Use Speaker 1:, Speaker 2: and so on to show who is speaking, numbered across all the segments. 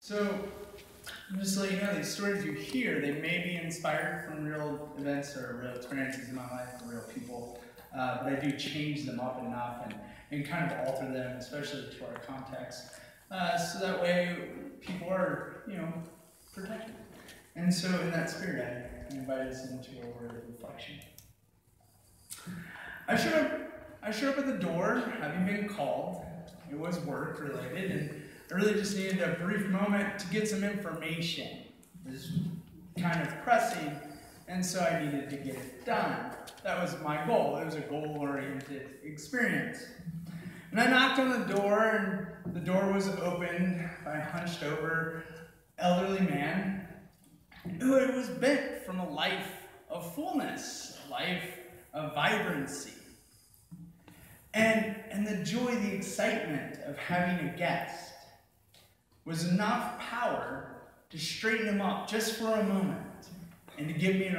Speaker 1: So, just to let you know, these stories you hear, they may be inspired from real events or real experiences in my life or real people, but I do change them up enough and kind of alter them, especially to our context, so that way people are, protected. And so in that spirit, I invite us into a word of reflection. I showed up at the door, having been called. It was work related, and I really just needed a brief moment to get some information. It was kind of pressing, and so I needed to get it done. That was my goal. It was a goal-oriented experience. And I knocked on the door, and the door was opened by a hunched-over elderly man who was bent from a life of fullness, a life of vibrancy. And the joy, the excitement of having a guest was enough power to straighten him up just for a moment and to give me an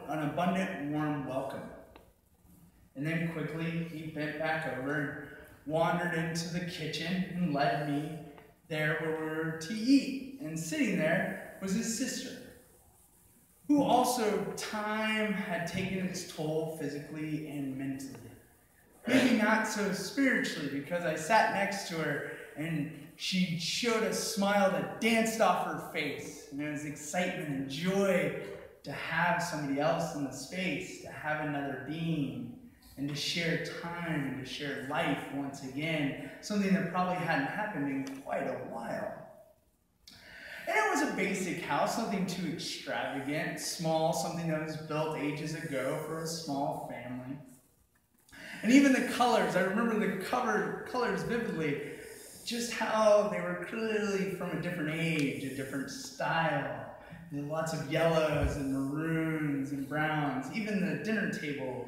Speaker 1: abundant, warm welcome. And then quickly he bent back over and wandered into the kitchen and led me there where we were to eat. And sitting there was his sister, who also time had taken its toll physically and mentally. Maybe not so spiritually, because I sat next to her and she showed a smile that danced off her face. And it was excitement and joy to have somebody else in the space, to have another being, and to share time, and to share life once again, something that probably hadn't happened in quite a while. And it was a basic house, nothing too extravagant, small, something that was built ages ago for a small family. And even the colors, I remember the colors vividly, just how they were clearly from a different age, a different style. There were lots of yellows and maroons and browns. Even the dinner table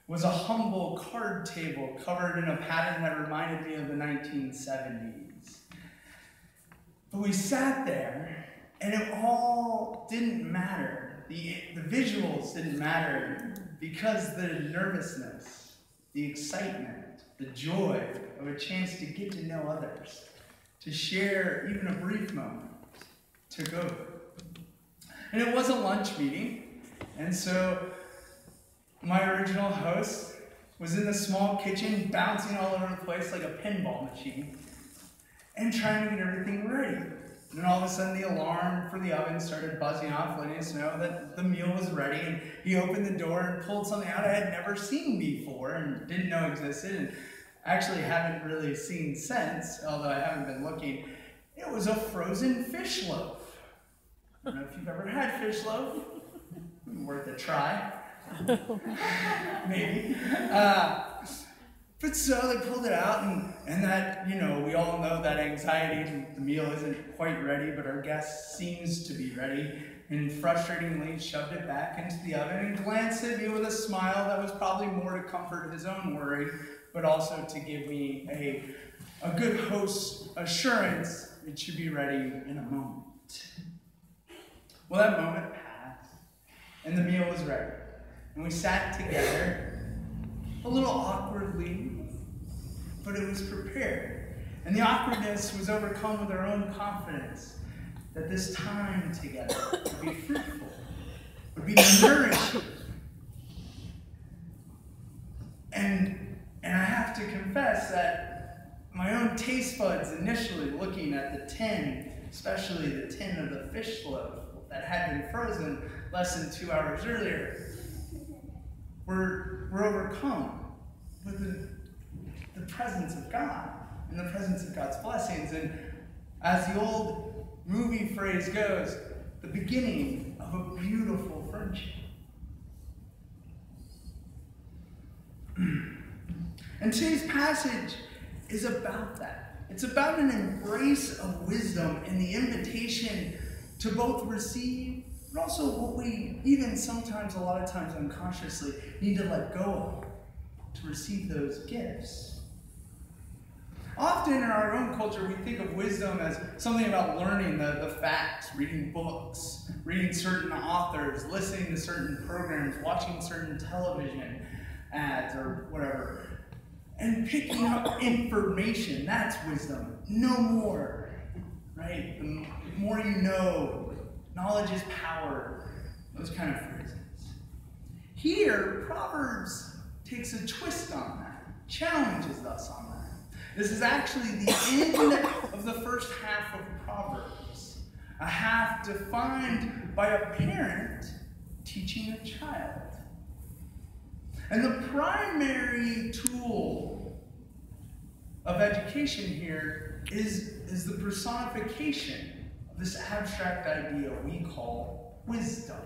Speaker 1: was a humble card table covered in a pattern that reminded me of the 1970s. But we sat there, and it all didn't matter. The visuals didn't matter because the nervousness, the excitement, the joy of a chance to get to know others, to share even a brief moment, took over. And it was a lunch meeting, and so my original host was in the small kitchen, bouncing all over the place like a pinball machine, and trying to get everything ready. And then all of a sudden the alarm for the oven started buzzing off, letting us know that the meal was ready. And he opened the door and pulled something out I had never seen before and didn't know existed, and actually haven't really seen since, although I haven't been looking. It was a frozen fish loaf. I don't know if you've ever had fish loaf. Worth a try. Maybe. But so they pulled it out, and that, we all know that anxiety, the meal isn't quite ready, but our guest seems to be ready, and frustratingly shoved it back into the oven and glanced at me with a smile that was probably more to comfort his own worry, but also to give me a good host's assurance it should be ready in a moment. Well, that moment passed, and the meal was ready, and we sat together, a little awkwardly, but it was prepared. And the awkwardness was overcome with our own confidence that this time together would be fruitful, would be nourishing. And I have to confess that my own taste buds initially looking at the tin, especially the tin of the fish loaf that had been frozen less than 2 hours earlier, were overcome with the presence of God and the presence of God's blessings. And as the old movie phrase goes, the beginning of a beautiful friendship. And today's passage is about that. It's about an embrace of wisdom and the invitation to both receive, but also what we even sometimes, a lot of times unconsciously, need to let go of to receive those gifts. Often in our own culture, we think of wisdom as something about learning the facts, reading books, reading certain authors, listening to certain programs, watching certain television ads or whatever, and picking up information. That's wisdom. No more. right? The more you know, knowledge is power, those kind of phrases. Here, Proverbs takes a twist on that, challenges us on that. This is actually the end of the first half of Proverbs, a half defined by a parent teaching a child. And the primary tool of education here is the personification of this abstract idea we call wisdom.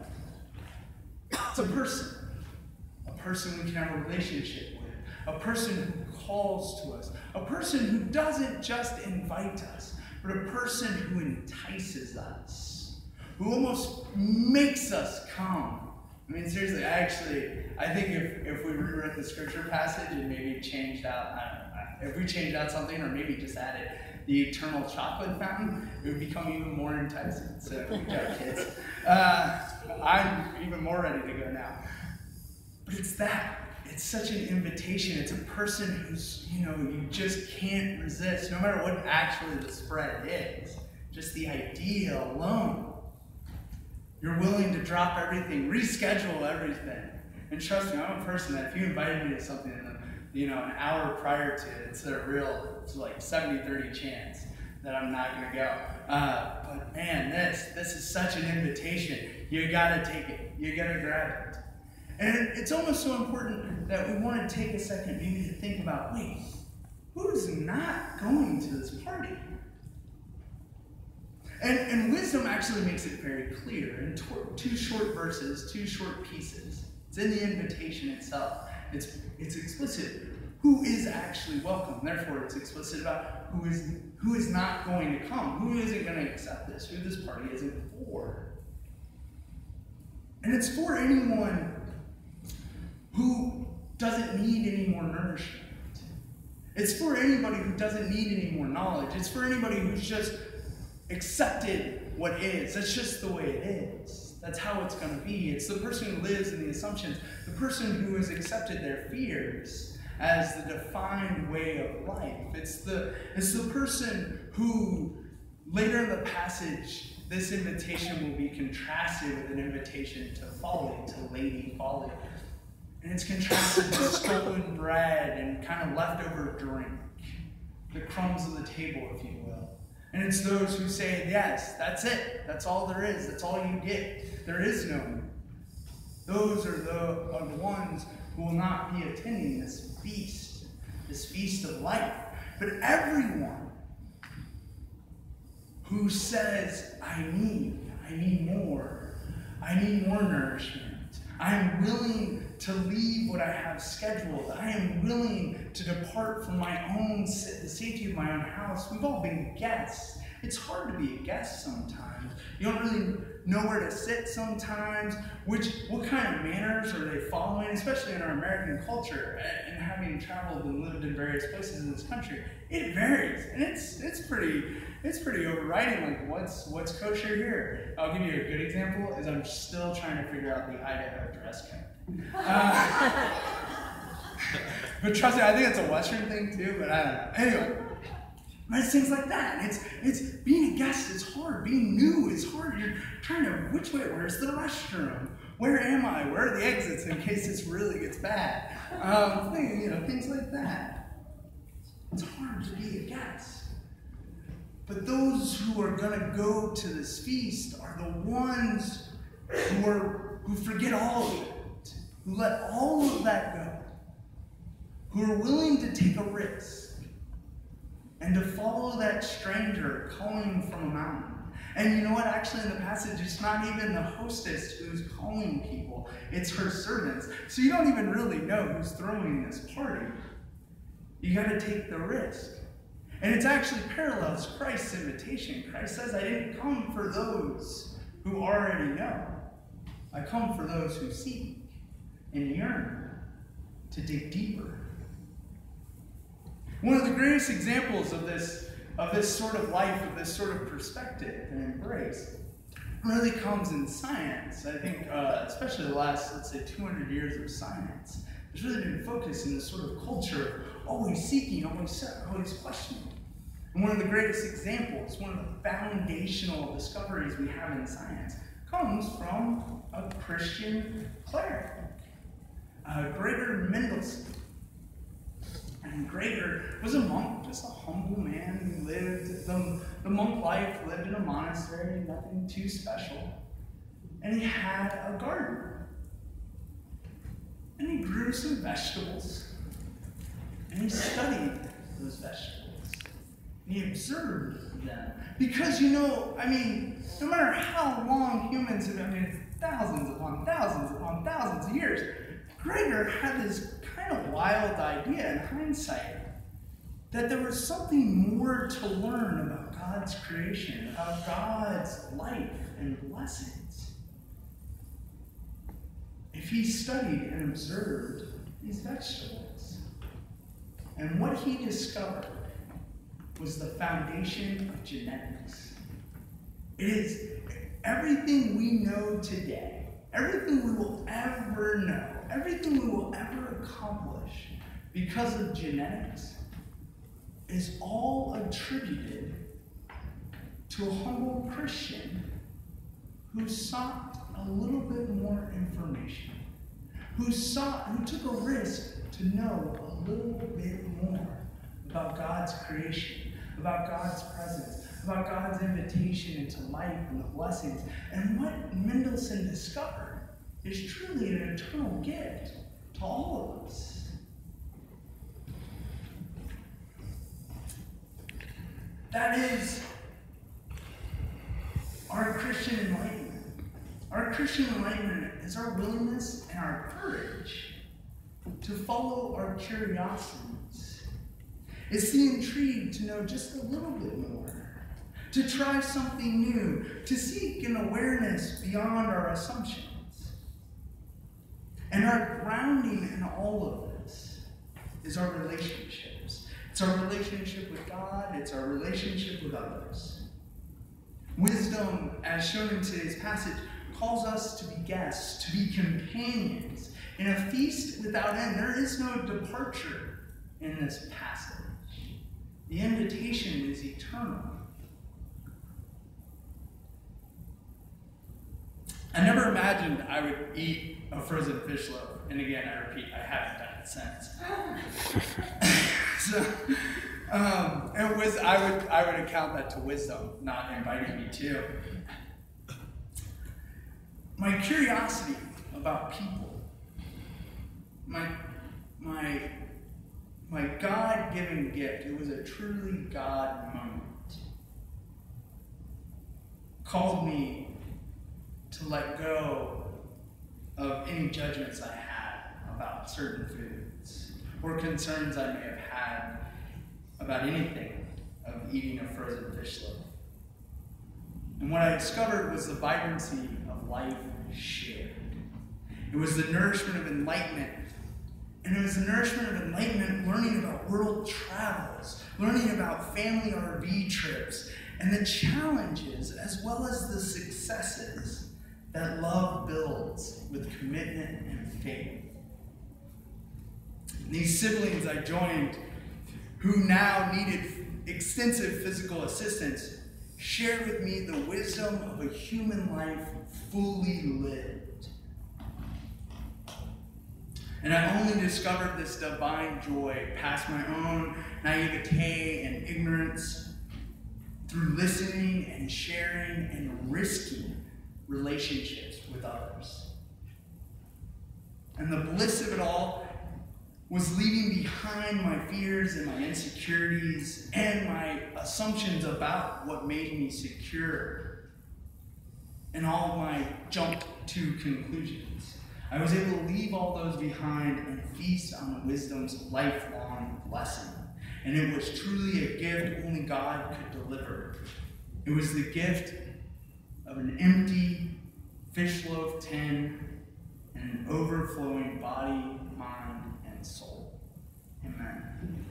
Speaker 1: It's a person we can have a relationship with, a person who calls to us, a person who doesn't just invite us, but a person who entices us, who almost makes us come. I mean, seriously, I think if we rewrote the scripture passage and maybe changed out, if we changed out something or maybe just added the eternal chocolate fountain, it would become even more enticing. So good job, kids. I'm even more ready to go now. But it's that. It's such an invitation. It's a person who's, you just can't resist, no matter what actually the spread is. Just the idea alone. You're willing to drop everything, reschedule everything. And trust me, I'm a person that if you invited me to something an hour prior to it, it's like 70-30 chance that I'm not going to go. But man, this is such an invitation. You got to take it. You got to grab it. And it's almost so important that we want to take a second maybe to think about, wait, who's not going to this party? And wisdom actually makes it very clear in two short verses, two short pieces. It's in the invitation itself. It's explicit who is actually welcome. Therefore, it's explicit about who is not going to come, who isn't going to accept this, who this party isn't for. And it's for anyone who doesn't need any more nourishment. It's for anybody who doesn't need any more knowledge. It's for anybody who's just accepted what is. That's just the way it is. That's how it's going to be. It's the person who lives in the assumptions, the person who has accepted their fears as the defined way of life. It's the person who, later in the passage, this invitation will be contrasted with an invitation to folly, to lady folly. And it's contrasted with stolen bread and kind of leftover drink, the crumbs of the table, if you will. And it's those who say, yes, that's it. That's all there is. That's all you get. There is no more. Those are the ones who will not be attending this feast of life. But everyone who says, I need more nourishment. I am willing to leave what I have scheduled. I am willing to depart from the safety of my own house. We've all been guests. It's hard to be a guest sometimes. You don't really know where to sit sometimes. What kind of manners are they following, especially in our American culture, and having traveled and lived in various places in this country. It varies, and it's pretty overriding. Like what's kosher here? I'll give you a good example. Is I'm still trying to figure out the Idaho dress code. But trust me, I think it's a Western thing too, but I don't know. Anyway, but it's things like that. It's being a guest is hard. Being new is hard. You're trying to, where's the restroom? Where am I? Where are the exits in case this really gets bad? Things like that. It's hard to be a guest. But those who are going to go to this feast are the ones who forget all of it, who let all of that go, who are willing to take a risk and to follow that stranger calling from a mountain. And you know what? Actually, in the passage, it's not even the hostess who's calling people. It's her servants. So you don't even really know who's throwing this party. You got to take the risk. And it actually parallels Christ's invitation. Christ says, I didn't come for those who already know. I come for those who seek and yearn to dig deeper. One of the greatest examples of this sort of life, of this sort of perspective and embrace, really comes in science. I think, especially the last, let's say, 200 years of science, there's really been focused in this sort of culture of always seeking, always questioning. And one of the greatest examples, one of the foundational discoveries we have in science, comes from a Christian cleric, Gregor Mendelssohn. And Gregor was a monk, just a humble man who lived the monk life, lived in a monastery, nothing too special. And he had a garden. And he grew some vegetables. And he studied those vegetables. And he observed them. Because, no matter how long humans have, thousands upon thousands of years, Gregor had this kind of wild idea in hindsight that there was something more to learn about God's creation, about God's life and blessings, if he studied and observed these vegetables. And what he discovered was the foundation of genetics. It is everything we know today, everything we will ever know, everything we will ever accomplish because of genetics is all attributed to a humble Christian who sought a little bit more information, who took a risk to know a little bit more about God's creation, about God's presence, about God's invitation into life and the blessings. And what Mendelssohn discovered is truly an eternal gift to all of us. That is our Christian enlightenment. Our Christian enlightenment is our willingness and our courage to follow our curiosities. It's the intrigue to know just a little bit more, to try something new, to seek an awareness beyond our assumptions. And our grounding in all of this is our relationships. It's our relationship with God, it's our relationship with others. Wisdom, as shown in today's passage, calls us to be guests, to be companions in a feast without end. There is no departure in this passage. The invitation is eternal. I never imagined I would eat a frozen fish loaf. And again, I repeat, I haven't done it since. I would account that to wisdom, not inviting me to. My curiosity about people, my God-given gift, it was a truly God moment, called me to let go of any judgments I had about certain foods or concerns I may have had about anything of eating a frozen fish loaf. And what I discovered was the vibrancy of life shared. It was the nourishment of enlightenment. And it was the nourishment of enlightenment, learning about world travels, learning about family RV trips, and the challenges as well as the successes that love builds with commitment and faith. And these siblings I joined, who now needed extensive physical assistance, shared with me the wisdom of a human life fully lived. And I only discovered this divine joy past my own naivete and ignorance through listening and sharing and risking relationships with others. And the bliss of it all was leaving behind my fears and my insecurities and my assumptions about what made me secure and all my jump to conclusions. I was able to leave all those behind and feast on the wisdom's lifelong blessing. And it was truly a gift only God could deliver. It was the gift of an empty fish loaf tin and an overflowing body, mind, and soul. Amen.